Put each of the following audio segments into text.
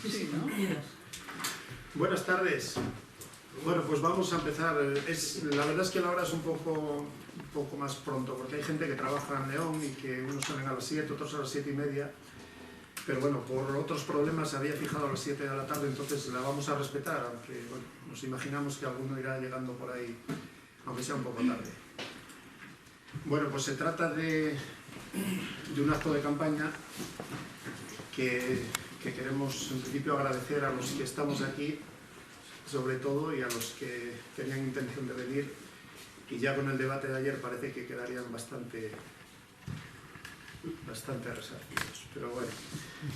Sí, ¿no? Buenas tardes. Bueno, pues vamos a empezar. La verdad es que la hora es un poco más pronto, porque hay gente que trabaja en León y que unos salen a las 7, otros a las 7:30. Pero bueno, por otros problemas se había fijado a las 7 de la tarde, entonces la vamos a respetar, aunque bueno, nos imaginamos que alguno irá llegando por ahí, aunque sea un poco tarde. Bueno, pues se trata de un acto de campaña que queremos en principio agradecer a los que estamos aquí, sobre todo, y a los que tenían intención de venir, y ya con el debate de ayer parece que quedarían bastante resarcidos. Pero bueno,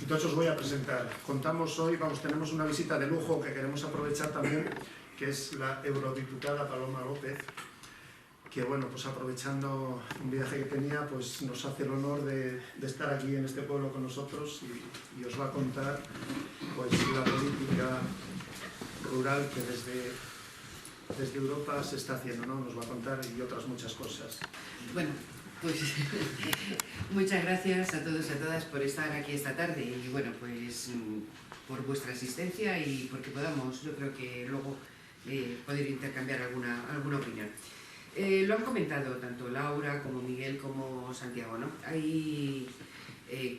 entonces os voy a presentar. Contamos hoy, tenemos una visita de lujo que queremos aprovechar también, que es la eurodiputada Paloma López, que bueno, pues aprovechando un viaje que tenía, pues nos hace el honor de estar aquí en este pueblo con nosotros y os va a contar pues la política rural que desde Europa se está haciendo, ¿no? Nos va a contar, y otras muchas cosas. Bueno, pues muchas gracias a todos y a todas por estar aquí esta tarde y bueno, pues por vuestra asistencia y porque podamos, yo creo que luego poder intercambiar alguna opinión. Lo han comentado tanto Laura como Miguel como Santiago, ¿no? Hay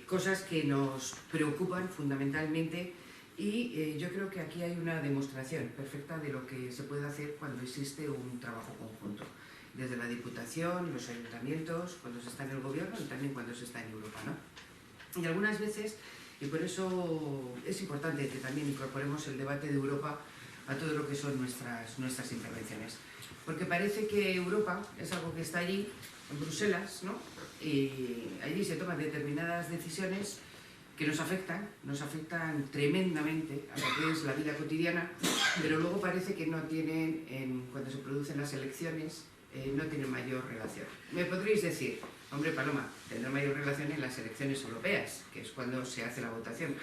cosas que nos preocupan fundamentalmente y yo creo que aquí hay una demostración perfecta de lo que se puede hacer cuando existe un trabajo conjunto, desde la Diputación, los ayuntamientos, cuando se está en el gobierno y también cuando se está en Europa, ¿no? Y algunas veces, y por eso es importante que también incorporemos el debate de Europa a todo lo que son nuestras intervenciones. Porque parece que Europa es algo que está allí, en Bruselas, ¿no? Y allí se toman determinadas decisiones que nos afectan tremendamente a lo que es la vida cotidiana, pero luego parece que no tienen, cuando se producen las elecciones, no tienen mayor relación. Me podréis decir, hombre Paloma, tendrá mayor relación en las elecciones europeas, que es cuando se hace la votación.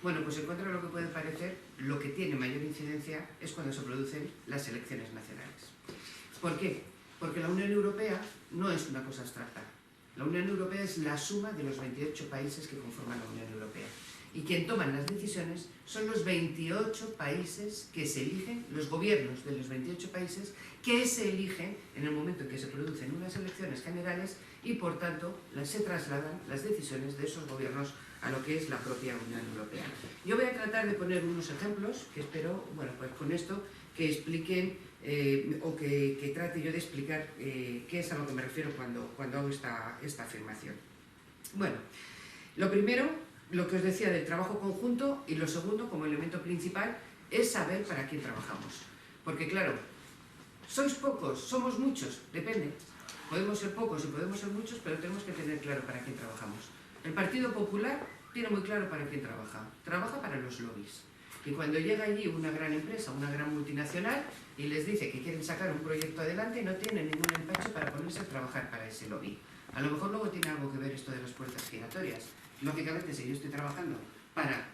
Bueno, pues en contra de lo que puede parecer, lo que tiene mayor incidencia es cuando se producen las elecciones nacionales. ¿Por qué? Porque la Unión Europea no es una cosa abstracta. La Unión Europea es la suma de los 28 países que conforman la Unión Europea. Y quien toma las decisiones son los 28 países que se eligen, los gobiernos de los 28 países que se eligen en el momento en que se producen unas elecciones generales y por tanto se trasladan las decisiones de esos gobiernos a lo que es la propia Unión Europea. Yo voy a tratar de poner unos ejemplos que espero, bueno, pues con esto que expliquen o que trate yo de explicar qué es a lo que me refiero cuando hago esta afirmación. Bueno, lo primero, lo que os decía del trabajo conjunto, y lo segundo, como elemento principal, es saber para quién trabajamos. Porque claro, sois pocos, somos muchos, depende. Podemos ser pocos y podemos ser muchos, pero tenemos que tener claro para quién trabajamos. El Partido Popular tiene muy claro para quién trabaja. Trabaja para los lobbies. Y cuando llega allí una gran empresa, una gran multinacional, y les dice que quieren sacar un proyecto adelante, no tienen ningún empacho para ponerse a trabajar para ese lobby. A lo mejor luego tiene algo que ver esto de las puertas giratorias. Lógicamente, si yo estoy trabajando para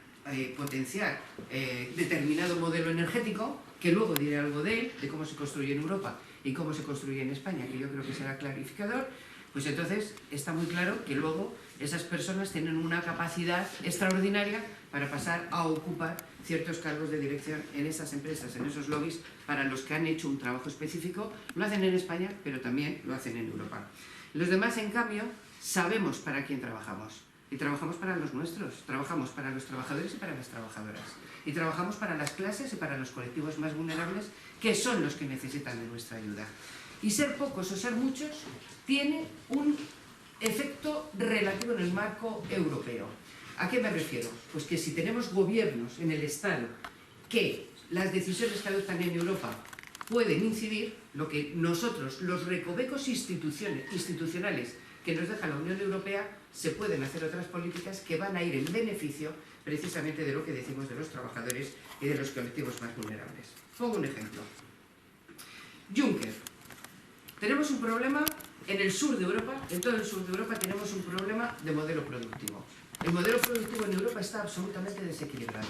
potenciar determinado modelo energético, que luego diré algo de él, de cómo se construye en Europa y cómo se construye en España, que yo creo que será clarificador, pues entonces está muy claro que luego esas personas tienen una capacidad extraordinaria para pasar a ocupar ciertos cargos de dirección en esas empresas, en esos lobbies, para los que han hecho un trabajo específico. Lo hacen en España, pero también lo hacen en Europa. Los demás, en cambio, sabemos para quién trabajamos. Y trabajamos para los nuestros, trabajamos para los trabajadores y para las trabajadoras. Y trabajamos para las clases y para los colectivos más vulnerables, que son los que necesitan de nuestra ayuda. Y ser pocos o ser muchos tiene un efecto relativo en el marco europeo. ¿A qué me refiero? Pues que si tenemos gobiernos en el Estado que las decisiones que adoptan en Europa pueden incidir, lo que nosotros, los recovecos institucionales que nos deja la Unión Europea, se pueden hacer otras políticas que van a ir en beneficio precisamente de lo que decimos de los trabajadores y de los colectivos más vulnerables. Pongo un ejemplo. Juncker. Tenemos un problema en el sur de Europa, en todo el sur de Europa tenemos un problema de modelo productivo. El modelo productivo en Europa está absolutamente desequilibrado.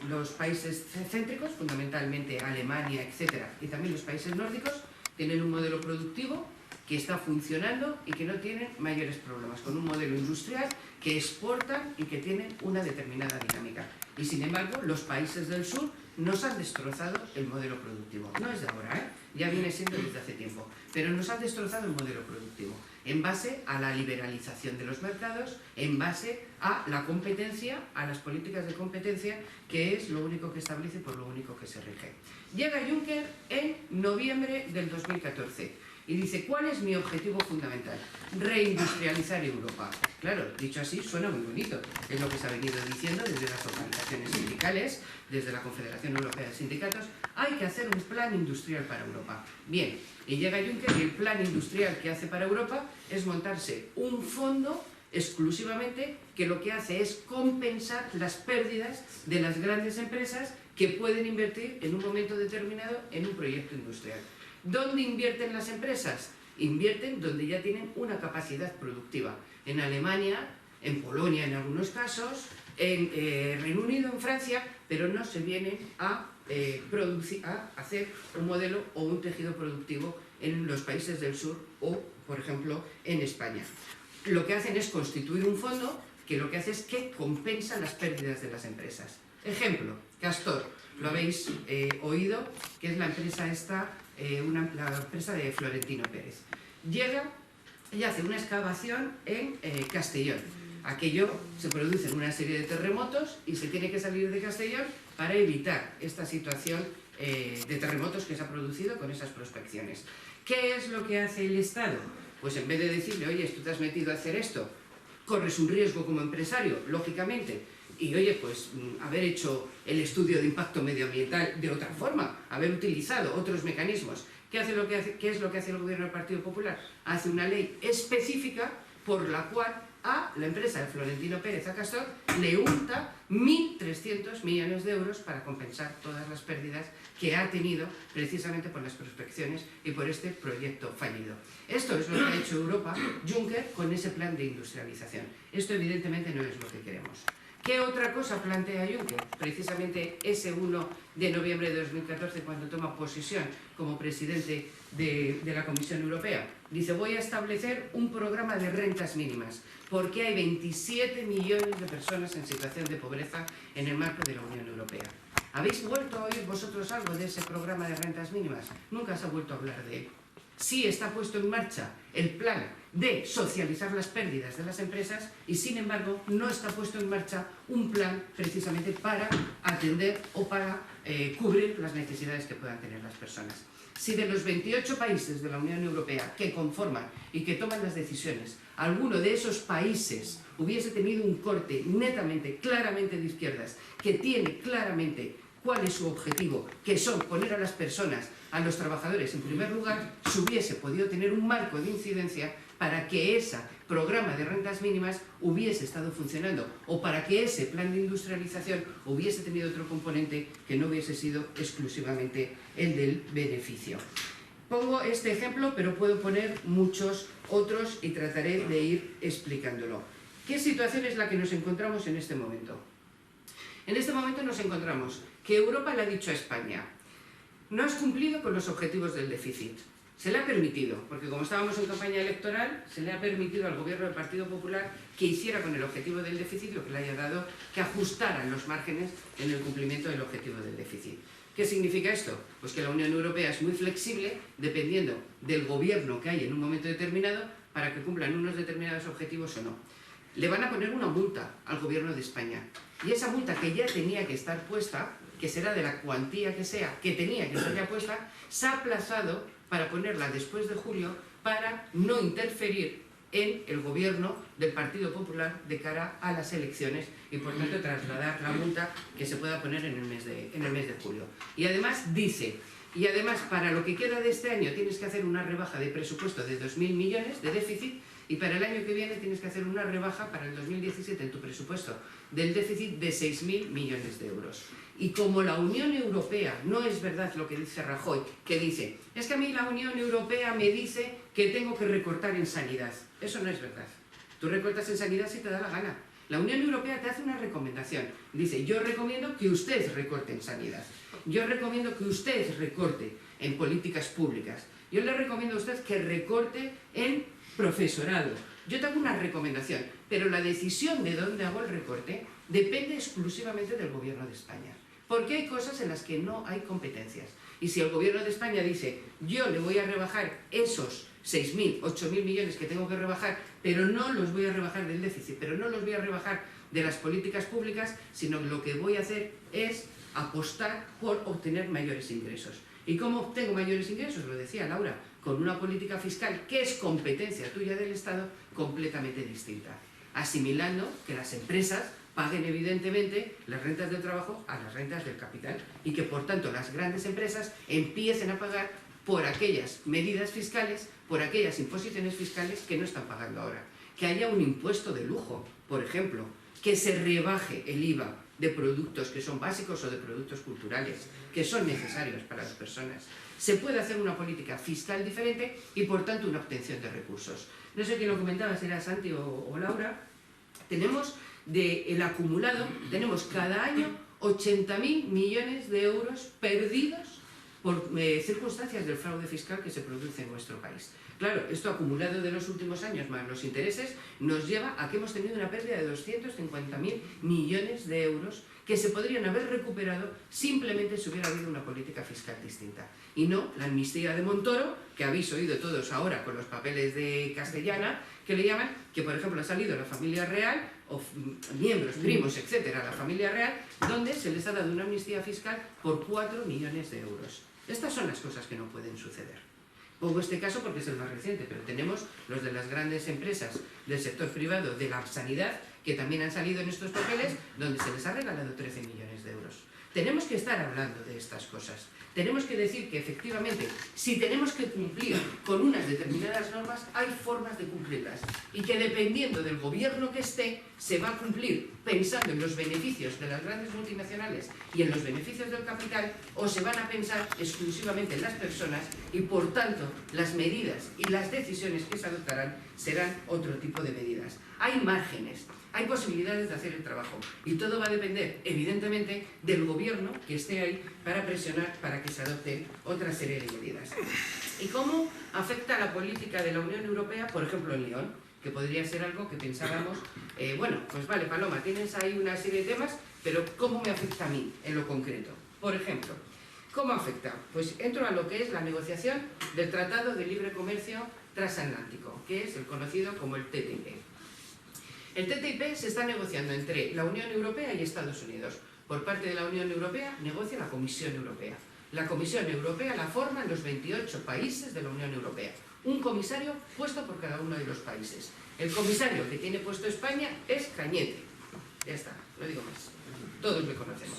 Los países céntricos, fundamentalmente Alemania, etcétera, y también los países nórdicos, tienen un modelo productivo que está funcionando y que no tienen mayores problemas, con un modelo industrial que exportan y que tienen una determinada dinámica. Y sin embargo, los países del sur nos han destrozado el modelo productivo. No es de ahora, ya viene siendo desde hace tiempo, pero nos han destrozado el modelo productivo en base a la liberalización de los mercados, en base a la competencia, a las políticas de competencia, que es lo único que establece y por lo único que se rige. Llega Juncker en noviembre del 2014 y dice: ¿cuál es mi objetivo fundamental? Reindustrializar Europa. Claro, dicho así suena muy bonito, es lo que se ha venido diciendo desde las organizaciones sindicales, desde la Confederación Europea de Sindicatos. Hay que hacer un plan industrial para Europa. Bien, y llega Juncker y el plan industrial que hace para Europa es montarse un fondo exclusivamente que lo que hace es compensar las pérdidas de las grandes empresas que pueden invertir en un momento determinado en un proyecto industrial. ¿Dónde invierten las empresas? Invierten donde ya tienen una capacidad productiva. En Alemania, en Polonia en algunos casos, en Reino Unido, en Francia, pero no se vienen a hacer un modelo o un tejido productivo en los países del sur o, por ejemplo, en España. Lo que hacen es constituir un fondo que lo que hace es que compensa las pérdidas de las empresas. Ejemplo, Castor, lo habéis oído, que es la empresa la empresa de Florentino Pérez. Llega y hace una excavación en Castellón. Aquello se produce en una serie de terremotos y se tiene que salir de Castellón para evitar esta situación de terremotos que se ha producido con esas prospecciones. ¿Qué es lo que hace el Estado? Pues en vez de decirle: oye, tú te has metido a hacer esto, corres un riesgo como empresario, lógicamente, y oye, pues haber hecho el estudio de impacto medioambiental de otra forma, haber utilizado otros mecanismos. ¿Qué es lo que hace el gobierno del Partido Popular? Hace una ley específica por la cual a la empresa de Florentino Pérez, a Castor, le unta 1.300 millones de euros para compensar todas las pérdidas que ha tenido precisamente por las prospecciones y por este proyecto fallido. Esto es lo que ha hecho Europa, Juncker, con ese plan de industrialización. Esto evidentemente no es lo que queremos. ¿Qué otra cosa plantea Juncker? Precisamente ese 1 de noviembre de 2014, cuando toma posesión como presidente de la Comisión Europea. Dice: voy a establecer un programa de rentas mínimas, porque hay 27 millones de personas en situación de pobreza en el marco de la Unión Europea. ¿Habéis vuelto a oír vosotros algo de ese programa de rentas mínimas? Nunca se ha vuelto a hablar de él. Sí está puesto en marcha el plan de socializar las pérdidas de las empresas y, sin embargo, no está puesto en marcha un plan precisamente para atender o para cubrir las necesidades que puedan tener las personas. Si de los 28 países de la Unión Europea que conforman y que toman las decisiones, alguno de esos países hubiese tenido un corte netamente, claramente de izquierdas, que tiene claramente cuál es su objetivo, que son poner a las personas, a los trabajadores en primer lugar, se hubiese podido tener un marco de incidencia para que ese programa de rentas mínimas hubiese estado funcionando o para que ese plan de industrialización hubiese tenido otro componente que no hubiese sido exclusivamente el del beneficio. Pongo este ejemplo, pero puedo poner muchos otros y trataré de ir explicándolo. ¿Qué situación es la que nos encontramos en este momento? En este momento nos encontramos que Europa le ha dicho a España: no has cumplido con los objetivos del déficit. Se le ha permitido, porque como estábamos en campaña electoral, se le ha permitido al gobierno del Partido Popular que hiciera con el objetivo del déficit lo que le haya dado, que ajustaran los márgenes en el cumplimiento del objetivo del déficit. ¿Qué significa esto? Pues que la Unión Europea es muy flexible, dependiendo del gobierno que hay en un momento determinado, para que cumplan unos determinados objetivos o no. Le van a poner una multa al gobierno de España. Y esa multa, que ya tenía que estar puesta, que será de la cuantía que sea, que tenía que estar ya puesta, se ha aplazado para ponerla después de julio, para no interferir en el gobierno del Partido Popular de cara a las elecciones y, por tanto, trasladar la multa que se pueda poner en el mes de julio. Y además dice: y además, para lo que queda de este año tienes que hacer una rebaja de presupuesto de 2.000 millones de déficit, y para el año que viene tienes que hacer una rebaja para el 2017 en tu presupuesto del déficit de 6.000 millones de euros. Y como la Unión Europea, no es verdad lo que dice Rajoy, que dice: es que a mí la Unión Europea me dice que tengo que recortar en sanidad. Eso no es verdad. Tú recortas en sanidad si te da la gana. La Unión Europea te hace una recomendación. Dice, yo recomiendo que usted recorte en sanidad. Yo recomiendo que usted recorte en políticas públicas. Yo le recomiendo a usted que recorte en profesorado. Yo tengo una recomendación, pero la decisión de dónde hago el recorte depende exclusivamente del Gobierno de España. Porque hay cosas en las que no hay competencias. Y si el Gobierno de España dice, yo le voy a rebajar esos 6.000, 8.000 millones que tengo que rebajar, pero no los voy a rebajar del déficit, pero no los voy a rebajar de las políticas públicas, sino lo que voy a hacer es apostar por obtener mayores ingresos. ¿Y cómo obtengo mayores ingresos? Lo decía Laura, con una política fiscal que es competencia tuya del Estado completamente distinta, asimilando que las empresas paguen evidentemente las rentas del trabajo a las rentas del capital y que por tanto las grandes empresas empiecen a pagar por aquellas medidas fiscales, por aquellas imposiciones fiscales que no están pagando ahora. Que haya un impuesto de lujo, por ejemplo, que se rebaje el IVA de productos que son básicos o de productos culturales, que son necesarios para las personas. Se puede hacer una política fiscal diferente y por tanto una obtención de recursos. No sé quién lo comentaba, si era Santi o Laura. Tenemos el acumulado, tenemos cada año 80.000 millones de euros perdidos por circunstancias del fraude fiscal que se produce en nuestro país. Claro, esto acumulado de los últimos años más los intereses nos lleva a que hemos tenido una pérdida de 250.000 millones de euros que se podrían haber recuperado simplemente si hubiera habido una política fiscal distinta. Y no la amnistía de Montoro, que habéis oído todos ahora con los papeles de Castellana, que le llaman, que por ejemplo ha salido la familia real, o miembros, primos, etcétera, la familia real, donde se les ha dado una amnistía fiscal por 4 millones de euros. Estas son las cosas que no pueden suceder. Pongo este caso porque es el más reciente, pero tenemos los de las grandes empresas del sector privado de la sanidad que también han salido en estos papeles donde se les ha regalado 13 millones de euros. Tenemos que estar hablando de estas cosas. Tenemos que decir que efectivamente, si tenemos que cumplir con unas determinadas normas, hay formas de cumplirlas. Y que dependiendo del gobierno que esté, se va a cumplir pensando en los beneficios de las grandes multinacionales y en los beneficios del capital, o se van a pensar exclusivamente en las personas y por tanto las medidas y las decisiones que se adoptarán serán otro tipo de medidas. Hay márgenes. Hay posibilidades de hacer el trabajo y todo va a depender, evidentemente, del gobierno que esté ahí para presionar para que se adopten otra serie de medidas. ¿Y cómo afecta la política de la Unión Europea, por ejemplo, en León? Que podría ser algo que pensábamos, bueno, pues vale, Paloma, tienes ahí una serie de temas, pero ¿cómo me afecta a mí en lo concreto? Por ejemplo, ¿cómo afecta? Pues entro a lo que es la negociación del Tratado de Libre Comercio Transatlántico, que es el conocido como el TTIP. El TTIP se está negociando entre la Unión Europea y Estados Unidos. Por parte de la Unión Europea negocia la Comisión Europea. La Comisión Europea la forman los 28 países de la Unión Europea. Un comisario puesto por cada uno de los países. El comisario que tiene puesto España es Cañete. Ya está, no digo más. Todos le conocemos.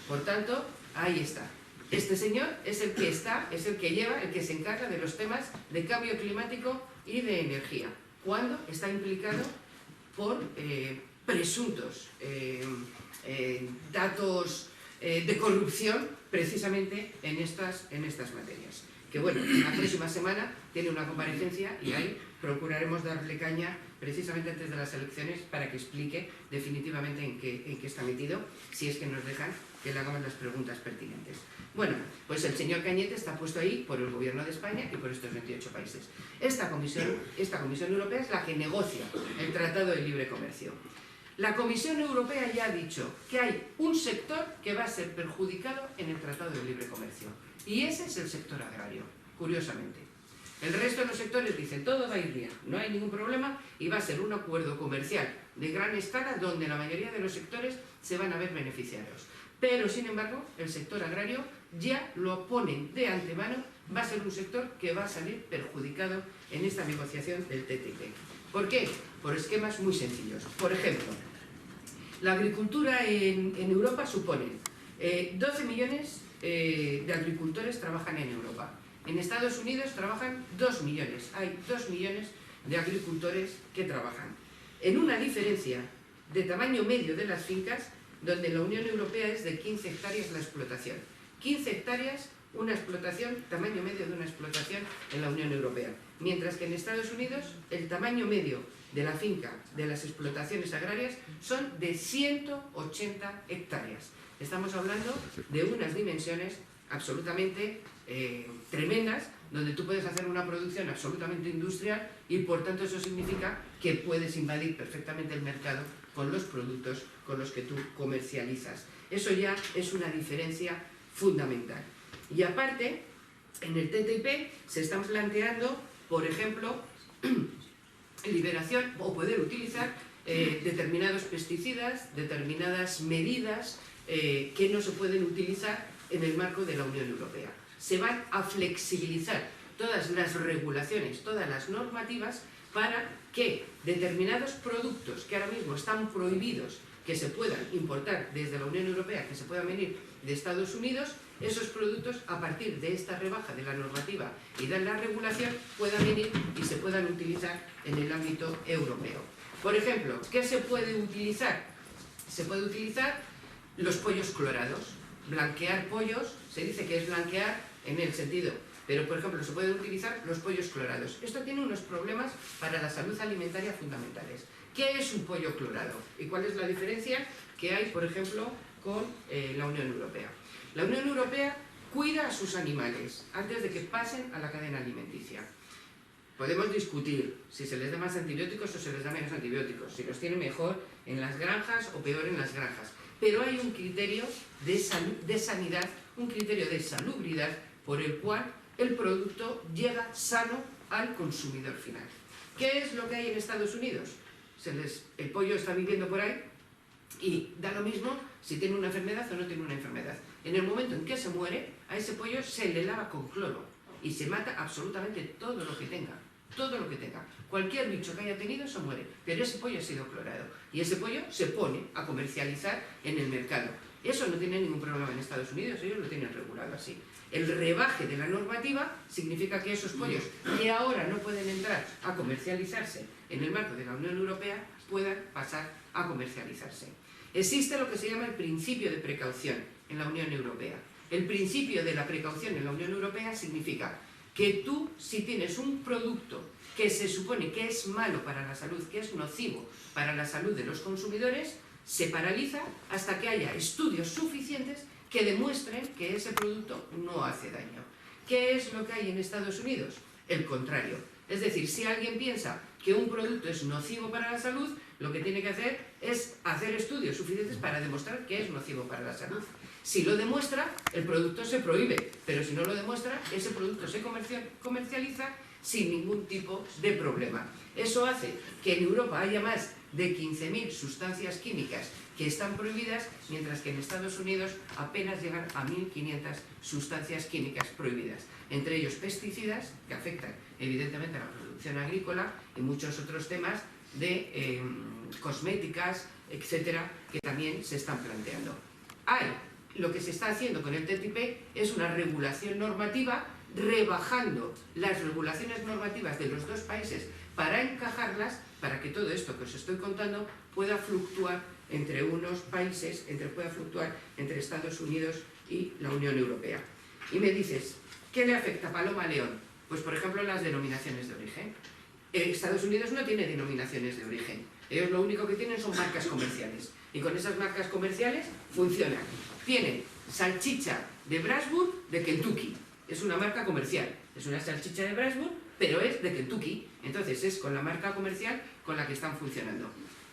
Por tanto, ahí está. Este señor es el que lleva, el que se encarga de los temas de cambio climático y de energía. Cuando está implicado por presuntos datos de corrupción precisamente en estas materias. Que bueno, la próxima semana tiene una comparecencia y ahí procuraremos darle caña precisamente antes de las elecciones para que explique definitivamente en qué está metido, si es que nos dejan que le hagamos las preguntas pertinentes. Bueno, pues el señor Cañete está puesto ahí por el Gobierno de España y por estos 28 países. Esta Comisión Europea es la que negocia el Tratado de Libre Comercio. La Comisión Europea ya ha dicho que hay un sector que va a ser perjudicado en el Tratado de Libre Comercio y ese es el sector agrario, curiosamente. El resto de los sectores dicen todo va a ir bien, no hay ningún problema y va a ser un acuerdo comercial de gran escala donde la mayoría de los sectores se van a ver beneficiados. Pero, sin embargo, el sector agrario ya lo ponen de antemano, va a ser un sector que va a salir perjudicado en esta negociación del TTIP. ¿Por qué? Por esquemas muy sencillos. Por ejemplo, la agricultura en Europa supone 12 millones de agricultores trabajan en Europa. En Estados Unidos trabajan 2 millones. Hay 2 millones de agricultores que trabajan. En una diferencia de tamaño medio de las fincas, donde en la Unión Europea es de 15 hectáreas la explotación. 15 hectáreas una explotación, tamaño medio de una explotación en la Unión Europea. Mientras que en Estados Unidos el tamaño medio de la finca, de las explotaciones agrarias, son de 180 hectáreas. Estamos hablando de unas dimensiones absolutamente tremendas, donde tú puedes hacer una producción absolutamente industrial y por tanto eso significa que puedes invadir perfectamente el mercado con los productos con los que tú comercializas. Eso ya es una diferencia fundamental. Y aparte, en el TTIP se están planteando, por ejemplo, liberación o poder utilizar determinados pesticidas, determinadas medidas que no se pueden utilizar en el marco de la Unión Europea. Se van a flexibilizar todas las regulaciones, todas las normativas para que determinados productos que ahora mismo están prohibidos que se puedan importar desde la Unión Europea, que se puedan venir de Estados Unidos, esos productos a partir de esta rebaja de la normativa y de la regulación puedan venir y se puedan utilizar en el ámbito europeo. Por ejemplo, ¿qué se puede utilizar? Se puede utilizar los pollos clorados. Blanquear pollos, se dice que es blanquear en el sentido, pero por ejemplo se pueden utilizar los pollos clorados. Esto tiene unos problemas para la salud alimentaria fundamentales. ¿Qué es un pollo clorado? ¿Y cuál es la diferencia que hay, por ejemplo, con la Unión Europea? La Unión Europea cuida a sus animales antes de que pasen a la cadena alimenticia. Podemos discutir si se les da más antibióticos o se les da menos antibióticos, si los tiene mejor en las granjas o peor en las granjas. Pero hay un criterio de sanidad, un criterio de salubridad por el cual el producto llega sano al consumidor final. ¿Qué es lo que hay en Estados Unidos? El pollo está viviendo por ahí y da lo mismo si tiene una enfermedad o no tiene una enfermedad. En el momento en que se muere, a ese pollo se le lava con cloro y se mata absolutamente todo lo que tenga. Todo lo que tenga. Cualquier bicho que haya tenido se muere, pero ese pollo ha sido clorado y ese pollo se pone a comercializar en el mercado. Eso no tiene ningún problema en Estados Unidos, ellos lo tienen regulado así. El rebaje de la normativa significa que esos pollos que ahora no pueden entrar a comercializarse en el marco de la Unión Europea puedan pasar a comercializarse. Existe lo que se llama el principio de precaución en la Unión Europea. El principio de la precaución en la Unión Europea significa que tú, si tienes un producto que se supone que es malo para la salud, que es nocivo para la salud de los consumidores, se paraliza hasta que haya estudios suficientes que demuestren que ese producto no hace daño. ¿Qué es lo que hay en Estados Unidos? El contrario. Es decir, si alguien piensa que un producto es nocivo para la salud, lo que tiene que hacer es hacer estudios suficientes para demostrar que es nocivo para la salud. Si lo demuestra, el producto se prohíbe, pero si no lo demuestra, ese producto se comercializa sin ningún tipo de problema. Eso hace que en Europa haya más de 15.000 sustancias químicas que están prohibidas, mientras que en Estados Unidos apenas llegan a 1.500 sustancias químicas prohibidas, entre ellos pesticidas, que afectan evidentemente a la producción agrícola, y muchos otros temas de cosméticas, etcétera, que también se están planteando. Lo que se está haciendo con el TTIP es una regulación normativa, rebajando las regulaciones normativas de los dos países para encajarlas, para que todo esto que os estoy contando pueda fluctuar entre unos países, pueda fluctuar entre Estados Unidos y la Unión Europea. Y me dices, ¿qué le afecta a Paloma León? Pues por ejemplo las denominaciones de origen. Estados Unidos no tiene denominaciones de origen. Ellos lo único que tienen son marcas comerciales. Y con esas marcas comerciales funcionan. Tienen salchicha de Brasburg de Kentucky. Es una marca comercial. Es una salchicha de Brasburg, pero es de Kentucky. Entonces es con la marca comercial con la que están funcionando.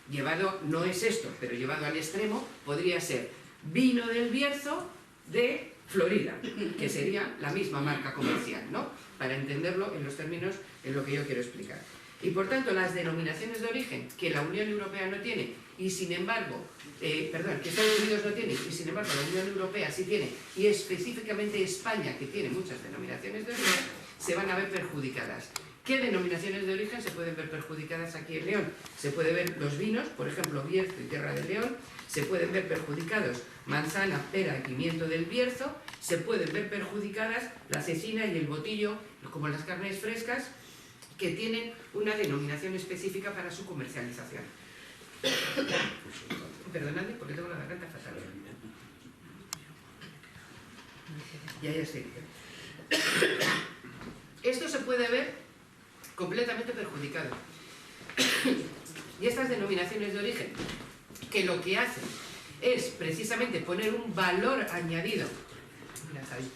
Llevado, no es esto, pero llevado al extremo, podría ser vino del Bierzo de Florida, que sería la misma marca comercial, ¿no? Para entenderlo en los términos en lo que yo quiero explicar. Y por tanto, las denominaciones de origen que la Unión Europea no tiene, y sin embargo, que Estados Unidos no tiene, y sin embargo la Unión Europea sí tiene, y específicamente España, que tiene muchas denominaciones de origen, se van a ver perjudicadas. ¿Qué denominaciones de origen se pueden ver perjudicadas aquí en León? Se pueden ver los vinos, por ejemplo, Bierzo y Tierra de León, se pueden ver perjudicados manzana, pera y pimiento del Bierzo, se pueden ver perjudicadas la cecina y el botillo, como las carnes frescas, que tienen una denominación específica para su comercialización. Perdonadme porque tengo la garganta fatal. y haya exterior. Esto se puede ver completamente perjudicado. Y estas denominaciones de origen, que lo que hacen es precisamente poner un valor añadido. Mira, Javi.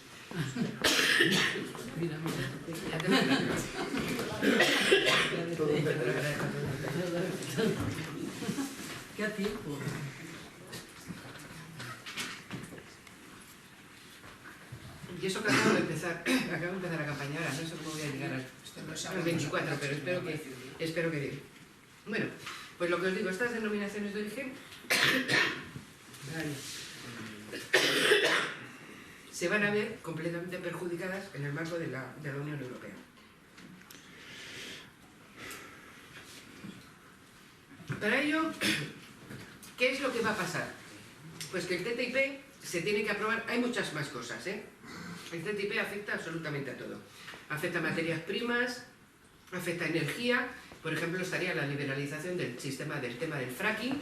Mira, Ya te lo digo. ¿Qué a tiempo? Y eso que acabo de empezar a campañar ahora, no sé cómo voy a llegar al 24, pero espero que bien. Bueno, pues lo que os digo, estas denominaciones de origen se van a ver completamente perjudicadas en el marco de la Unión Europea. Para ello, ¿qué es lo que va a pasar? Pues que el TTIP se tiene que aprobar, hay muchas más cosas, ¿eh? El TTIP afecta absolutamente a todo. Afecta a materias primas, afecta a energía. Por ejemplo, estaría la liberalización del tema del fracking,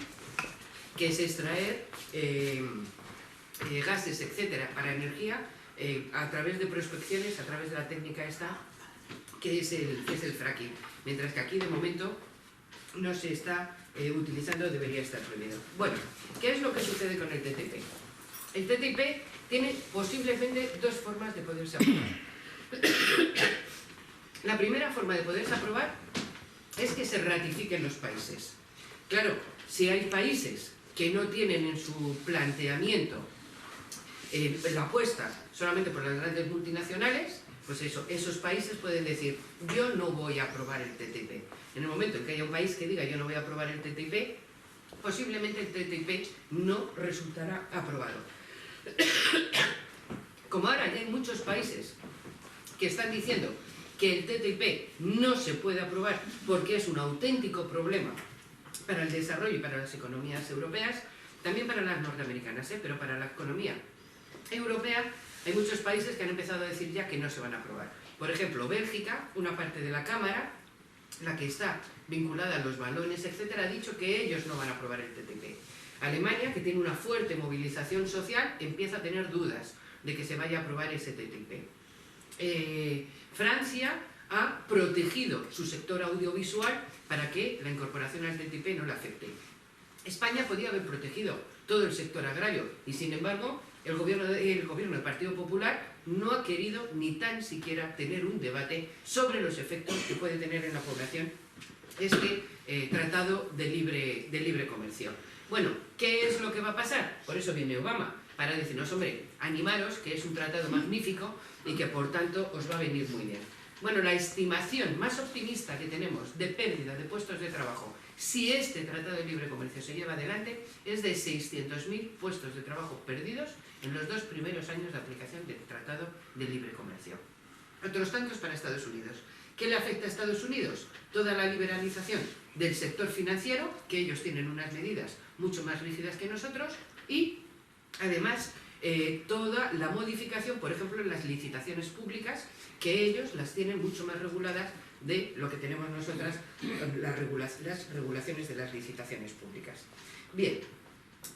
que es extraer gases, etcétera, para energía a través de prospecciones, a través de la técnica esta, que es el fracking. Mientras que aquí, de momento, no se está utilizando, debería estar prohibido. Bueno, ¿qué es lo que sucede con el TTIP? El TTIP tiene posiblemente dos formas de poderse aprobar. La primera forma de poderse aprobar es que se ratifiquen los países. Claro, si hay países que no tienen en su planteamiento la apuesta solamente por las grandes multinacionales, pues esos países pueden decir, yo no voy a aprobar el TTIP. En el momento en que haya un país que diga, yo no voy a aprobar el TTIP, posiblemente el TTIP no resultará aprobado. Como ahora ya hay muchos países que están diciendo que el TTIP no se puede aprobar porque es un auténtico problema para el desarrollo y para las economías europeas, también para las norteamericanas, pero para la economía europea hay muchos países que han empezado a decir ya que no se van a aprobar. Por ejemplo, Bélgica, una parte de la Cámara, la que está vinculada a los balones, etcétera, ha dicho que ellos no van a aprobar el TTIP. Alemania, que tiene una fuerte movilización social, empieza a tener dudas de que se vaya a aprobar ese TTIP. Francia ha protegido su sector audiovisual para que la incorporación al TTIP no le afecte. España podía haber protegido todo el sector agrario y, sin embargo, el gobierno del Partido Popular no ha querido ni tan siquiera tener un debate sobre los efectos que puede tener en la población este tratado de libre comercio. Bueno, ¿qué es lo que va a pasar? Por eso viene Obama, para decirnos, hombre, animaros, que es un tratado magnífico y que por tanto os va a venir muy bien. Bueno, la estimación más optimista que tenemos de pérdida de puestos de trabajo, si este tratado de libre comercio se lleva adelante, es de 600.000 puestos de trabajo perdidos en los 2 primeros años de aplicación del tratado de libre comercio. Otros tantos para Estados Unidos. ¿Qué le afecta a Estados Unidos? Toda la liberalización del sector financiero, que ellos tienen unas medidas mucho más rígidas que nosotros, y además toda la modificación, por ejemplo, en las licitaciones públicas, que ellos las tienen mucho más reguladas de lo que tenemos nosotras, las regulaciones de las licitaciones públicas. Bien,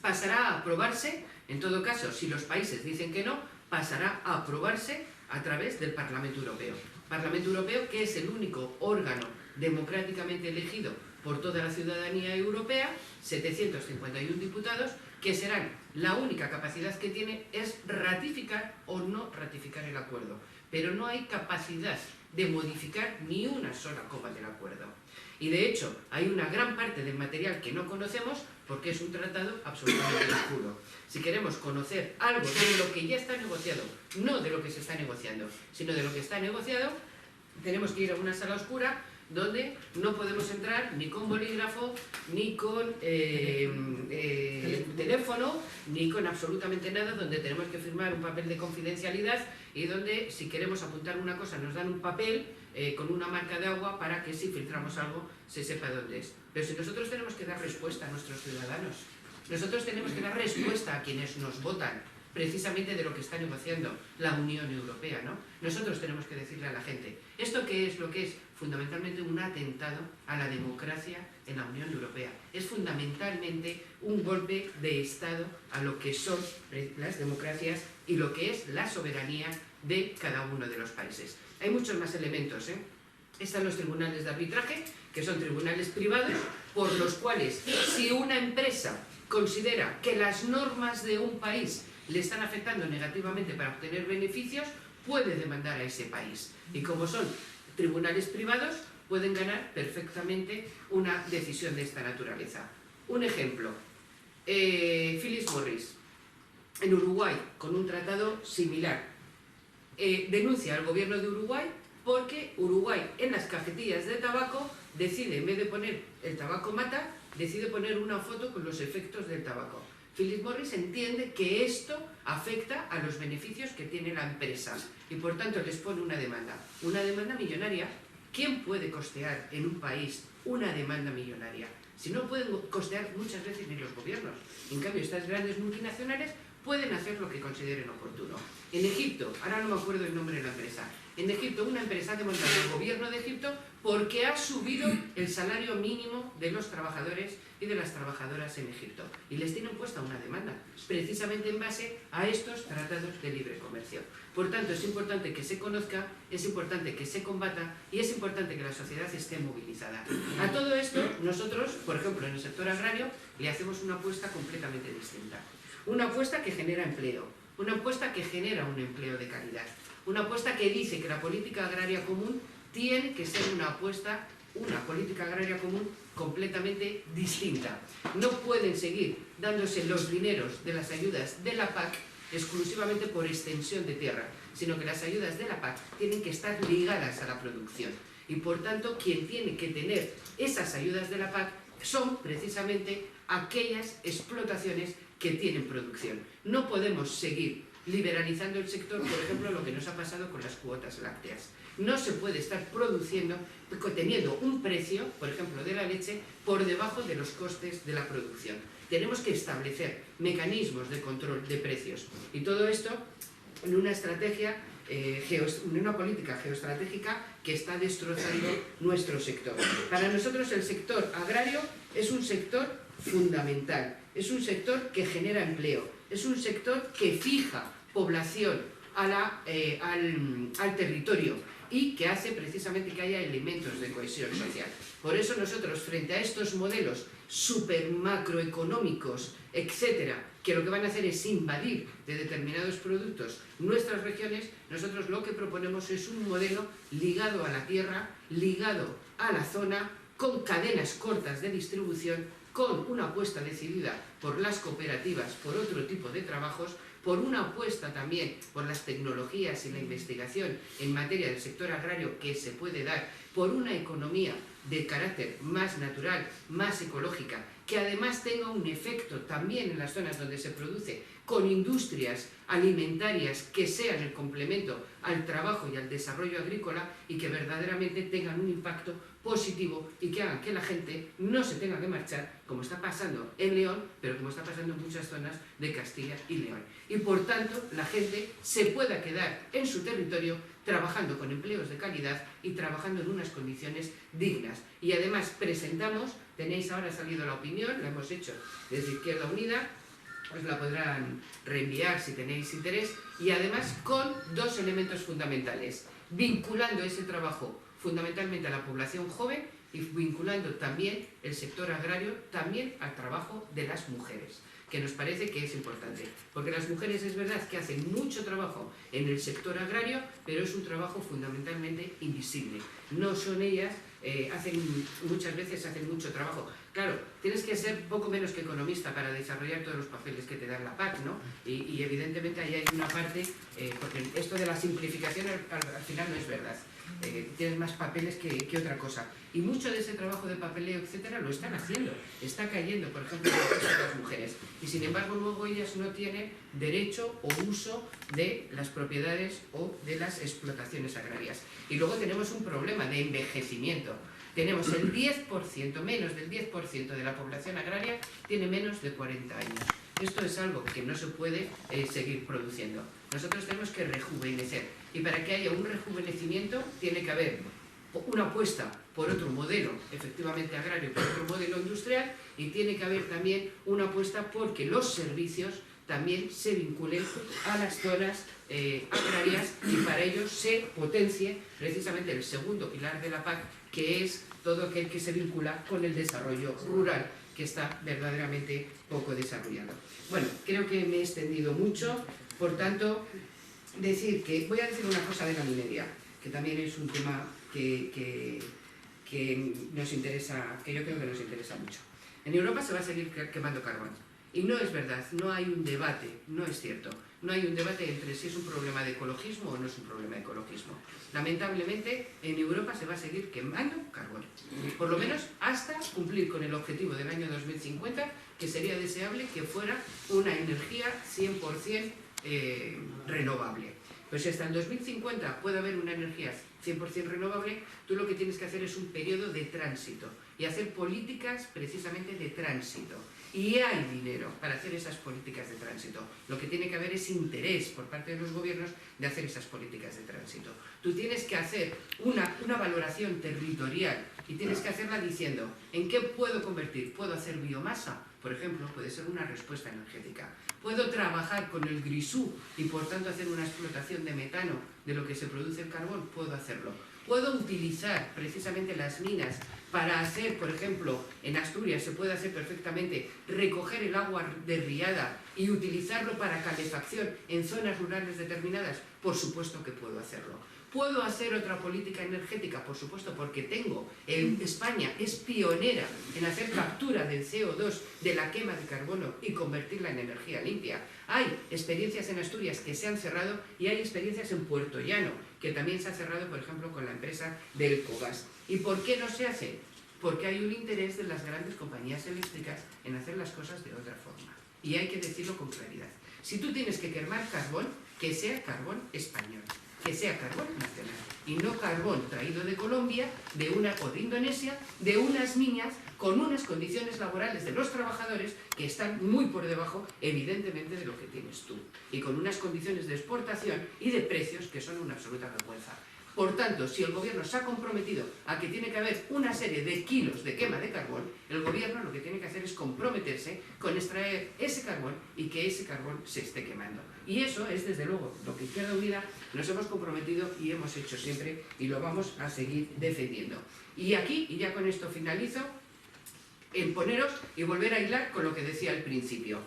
pasará a aprobarse, en todo caso, si los países dicen que no, pasará a aprobarse a través del Parlamento Europeo. Parlamento Europeo, que es el único órgano democráticamente elegido por toda la ciudadanía europea, 751 diputados, que serán la única capacidad que tiene es ratificar o no ratificar el acuerdo. Pero no hay capacidad de modificar ni una sola coma del acuerdo. Y de hecho, hay una gran parte del material que no conocemos porque es un tratado absolutamente oscuro. Si queremos conocer algo de lo que ya está negociado, no de lo que se está negociando, sino de lo que está negociado, tenemos que ir a una sala oscura donde no podemos entrar ni con bolígrafo, ni con teléfono, ni con absolutamente nada, donde tenemos que firmar un papel de confidencialidad y donde, si queremos apuntar una cosa, nos dan un papel con una marca de agua para que si filtramos algo se sepa dónde es. Pero si nosotros tenemos que dar respuesta a nuestros ciudadanos, nosotros tenemos que dar respuesta a quienes nos votan, precisamente de lo que está negociando la Unión Europea, ¿no? Nosotros tenemos que decirle a la gente, ¿esto qué es lo que es? Fundamentalmente un atentado a la democracia en la Unión Europea. Es fundamentalmente un golpe de Estado a lo que son las democracias y lo que es la soberanía de cada uno de los países. Hay muchos más elementos, ¿eh? Están los tribunales de arbitraje, que son tribunales privados, por los cuales, si una empresa considera que las normas de un país le están afectando negativamente para obtener beneficios, puede demandar a ese país. Y como son tribunales privados, pueden ganar perfectamente una decisión de esta naturaleza. Un ejemplo, Philip Morris, en Uruguay, con un tratado similar, denuncia al gobierno de Uruguay porque Uruguay en las cajetillas de tabaco decide, en vez de poner el tabaco mata, decide poner una foto con los efectos del tabaco. Philip Morris entiende que esto afecta a los beneficios que tiene la empresa y por tanto les pone una demanda millonaria. ¿Quién puede costear en un país una demanda millonaria? Si no pueden costear muchas veces ni los gobiernos. En cambio, estas grandes multinacionales pueden hacer lo que consideren oportuno. En Egipto, ahora no me acuerdo el nombre de la empresa, en Egipto una empresa ha demandado al gobierno de Egipto porque ha subido el salario mínimo de los trabajadores y de las trabajadoras en Egipto. Y les tienen puesta una demanda, precisamente en base a estos tratados de libre comercio. Por tanto, es importante que se conozca, es importante que se combata y es importante que la sociedad esté movilizada. A todo esto, nosotros, por ejemplo, en el sector agrario, le hacemos una apuesta completamente distinta. Una apuesta que genera empleo, una apuesta que genera un empleo de calidad, una apuesta que dice que la política agraria común tiene que ser una política agraria común completamente distinta. No pueden seguir dándose los dineros de las ayudas de la PAC exclusivamente por extensión de tierra, sino que las ayudas de la PAC tienen que estar ligadas a la producción. Y por tanto, quien tiene que tener esas ayudas de la PAC son precisamente aquellas explotaciones que tienen producción. No podemos seguir liberalizando el sector, por ejemplo, lo que nos ha pasado con las cuotas lácteas. No se puede estar produciendo, teniendo un precio, por ejemplo, de la leche, por debajo de los costes de la producción. Tenemos que establecer mecanismos de control de precios. Y todo esto en una estrategia, en una política geoestratégica que está destrozando nuestro sector. Para nosotros el sector agrario es un sector fundamental, es un sector que genera empleo, es un sector que fija población al territorio y que hace precisamente que haya elementos de cohesión social. Por eso nosotros, frente a estos modelos super macroeconómicos, etcétera, que lo que van a hacer es invadir de determinados productos nuestras regiones, nosotros lo que proponemos es un modelo ligado a la tierra, ligado a la zona, con cadenas cortas de distribución, con una apuesta decidida por las cooperativas, por otro tipo de trabajos, por una apuesta también por las tecnologías y la investigación en materia del sector agrario que se puede dar, por una economía de carácter más natural, más ecológica, que además tenga un efecto también en las zonas donde se produce, con industrias alimentarias que sean el complemento al trabajo y al desarrollo agrícola y que verdaderamente tengan un impacto positivo y que hagan que la gente no se tenga que marchar, como está pasando en León, pero como está pasando en muchas zonas de Castilla y León. Y por tanto, la gente se pueda quedar en su territorio trabajando con empleos de calidad y trabajando en unas condiciones dignas. Y además presentamos, tenéis ahora salido la opinión, la hemos hecho desde Izquierda Unida, os la podrán reenviar si tenéis interés, y además con dos elementos fundamentales, vinculando ese trabajo fundamentalmente a la población joven y vinculando también el sector agrario también al trabajo de las mujeres, que nos parece que es importante, porque las mujeres es verdad que hacen mucho trabajo en el sector agrario, pero es un trabajo fundamentalmente invisible. No son ellas, muchas veces hacen mucho trabajo. Claro, tienes que ser poco menos que economista para desarrollar todos los papeles que te dan la PAC, ¿no? Y evidentemente ahí hay una parte, porque esto de la simplificación al final no es verdad. Tienes más papeles que otra cosa. Y mucho de ese trabajo de papeleo, etcétera, lo están haciendo. Está cayendo, por ejemplo, en el caso de las mujeres. Y sin embargo, luego ellas no tienen derecho o uso de las propiedades o de las explotaciones agrarias. Y luego tenemos un problema de envejecimiento. Tenemos el 10%, menos del 10% de la población agraria tiene menos de 40 años. Esto es algo que no se puede seguir produciendo. Nosotros tenemos que rejuvenecer, y para que haya un rejuvenecimiento tiene que haber una apuesta por otro modelo, efectivamente agrario, por otro modelo industrial, y tiene que haber también una apuesta porque los servicios también se vinculen a las zonas agrarias, y para ello se potencie precisamente el segundo pilar de la PAC, que es todo aquel que se vincula con el desarrollo rural, que está verdaderamente poco desarrollado. Bueno, creo que me he extendido mucho, por tanto, voy a decir una cosa de la minería, que también es un tema que nos interesa, que yo creo que nos interesa mucho. En Europa se va a seguir quemando carbón. Y no es verdad, no hay un debate, no es cierto. No hay un debate entre si es un problema de ecologismo o no es un problema de ecologismo. Lamentablemente, en Europa se va a seguir quemando carbón. Por lo menos hasta cumplir con el objetivo del año 2050, que sería deseable que fuera una energía 100% renovable. Pues si hasta el 2050 puede haber una energía 100% renovable, tú lo que tienes que hacer es un periodo de tránsito y hacer políticas precisamente de tránsito. Y hay dinero para hacer esas políticas de tránsito. Lo que tiene que haber es interés por parte de los gobiernos de hacer esas políticas de tránsito. Tú tienes que hacer una valoración territorial y tienes que hacerla diciendo ¿en qué puedo convertir? ¿Puedo hacer biomasa? Por ejemplo, puede ser una respuesta energética. ¿Puedo trabajar con el grisú y por tanto hacer una explotación de metano de lo que se produce el carbón? Puedo hacerlo. Puedo utilizar precisamente las minas para hacer, por ejemplo, en Asturias se puede hacer perfectamente, recoger el agua derriada y utilizarlo para calefacción en zonas rurales determinadas. Por supuesto que puedo hacerlo. ¿Puedo hacer otra política energética? Por supuesto, porque España es pionera en hacer captura del CO2 de la quema de carbono y convertirla en energía limpia. Hay experiencias en Asturias que se han cerrado y hay experiencias en Puerto Llano, que también se ha cerrado, por ejemplo, con la empresa del Ecogas. ¿Y por qué no se hace? Porque hay un interés de las grandes compañías eléctricas en hacer las cosas de otra forma. Y hay que decirlo con claridad. Si tú tienes que quemar carbón, que sea carbón español, que sea carbón nacional, y no carbón traído de Colombia o de Indonesia, de unas minas con unas condiciones laborales de los trabajadores que están muy por debajo, evidentemente, de lo que tienes tú, y con unas condiciones de exportación y de precios que son una absoluta vergüenza. Por tanto, si el gobierno se ha comprometido a que tiene que haber una serie de kilos de quema de carbón, el gobierno lo que tiene que hacer es comprometerse con extraer ese carbón y que ese carbón se esté quemando. Y eso es, desde luego, lo que Izquierda Unida nos hemos comprometido y hemos hecho siempre y lo vamos a seguir defendiendo. Y aquí, y ya con esto finalizo, en poneros y volver a hilar con lo que decía al principio.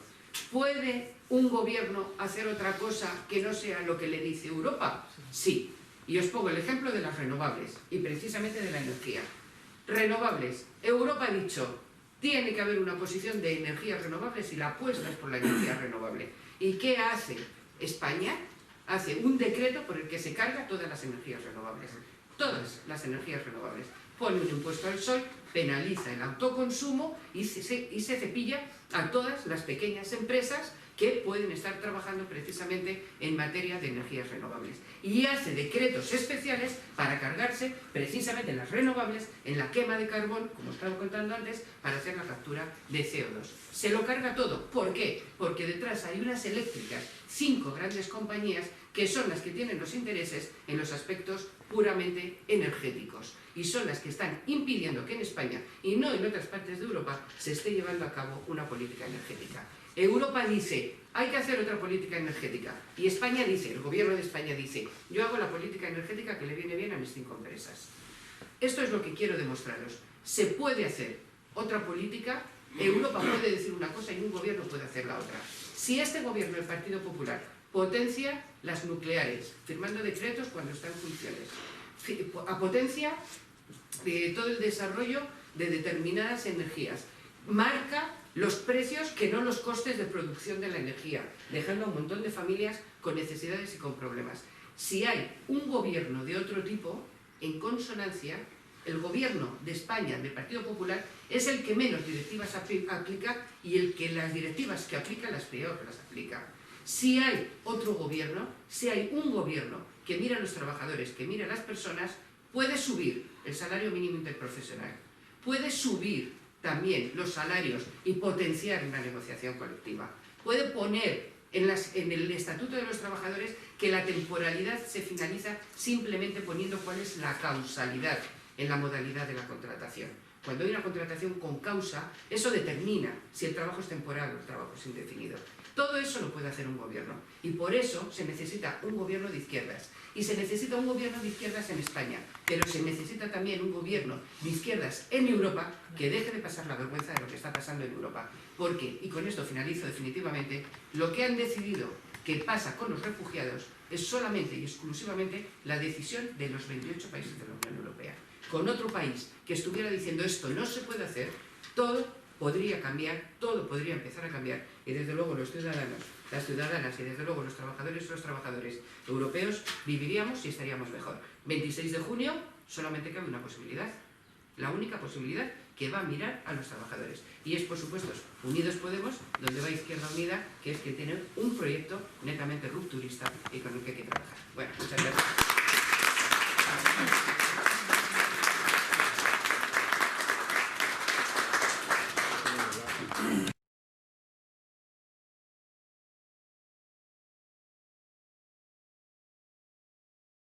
¿Puede un gobierno hacer otra cosa que no sea lo que le dice Europa? Sí. Y os pongo el ejemplo de las renovables y precisamente de la energía. Renovables. Europa ha dicho, tiene que haber una posición de energías renovables y la apuesta es por la energía renovable. ¿Y qué hace España? Hace un decreto por el que se carga todas las energías renovables. Todas las energías renovables. Pone un impuesto al sol, penaliza el autoconsumo y se cepilla a todas las pequeñas empresas que pueden estar trabajando precisamente en materia de energías renovables. Y hace decretos especiales para cargarse precisamente las renovables en la quema de carbón, como estaba contando antes, para hacer la captura de CO2. Se lo carga todo. ¿Por qué? Porque detrás hay unas eléctricas, 5 grandes compañías, que son las que tienen los intereses en los aspectos puramente energéticos. Y son las que están impidiendo que en España, y no en otras partes de Europa, se esté llevando a cabo una política energética. Europa dice, hay que hacer otra política energética. Y España dice, el gobierno de España dice, yo hago la política energética que le viene bien a mis 5 empresas. Esto es lo que quiero demostraros. Se puede hacer otra política, Europa puede decir una cosa y un gobierno puede hacer la otra. Si este gobierno, el Partido Popular, potencia las nucleares, firmando decretos cuando están en funciones, potencia todo el desarrollo de determinadas energías, marca los precios que no los costes de producción de la energía, dejando a un montón de familias con necesidades y con problemas. Si hay un gobierno de otro tipo, en consonancia, el gobierno de España, del Partido Popular, es el que menos directivas aplica y el que las directivas que aplica las peor las aplica. Si hay otro gobierno, si hay un gobierno que mira a los trabajadores, que mira a las personas, puede subir el salario mínimo interprofesional, puede subir también los salarios y potenciar una negociación colectiva. puede poner en el Estatuto de los Trabajadores que la temporalidad se finaliza simplemente poniendo cuál es la causalidad en la modalidad de la contratación. Cuando hay una contratación con causa, eso determina si el trabajo es temporal o el trabajo es indefinido. Todo eso lo puede hacer un gobierno y por eso se necesita un gobierno de izquierdas. Y se necesita un gobierno de izquierdas en España, pero se necesita también un gobierno de izquierdas en Europa que deje de pasar la vergüenza de lo que está pasando en Europa. Porque, y con esto finalizo definitivamente, lo que han decidido que pasa con los refugiados es solamente y exclusivamente la decisión de los 28 países de la Unión Europea. Con otro país que estuviera diciendo esto no se puede hacer, todo podría cambiar, todo podría empezar a cambiar y desde luego los ciudadanos, las ciudadanas y desde luego los trabajadores y los trabajadores europeos viviríamos y estaríamos mejor. 26 de junio solamente cabe una posibilidad, la única posibilidad que va a mirar a los trabajadores y es por supuesto Unidos Podemos, donde va Izquierda Unida, que es que tiene un proyecto netamente rupturista y con el que hay que trabajar. Bueno, muchas gracias.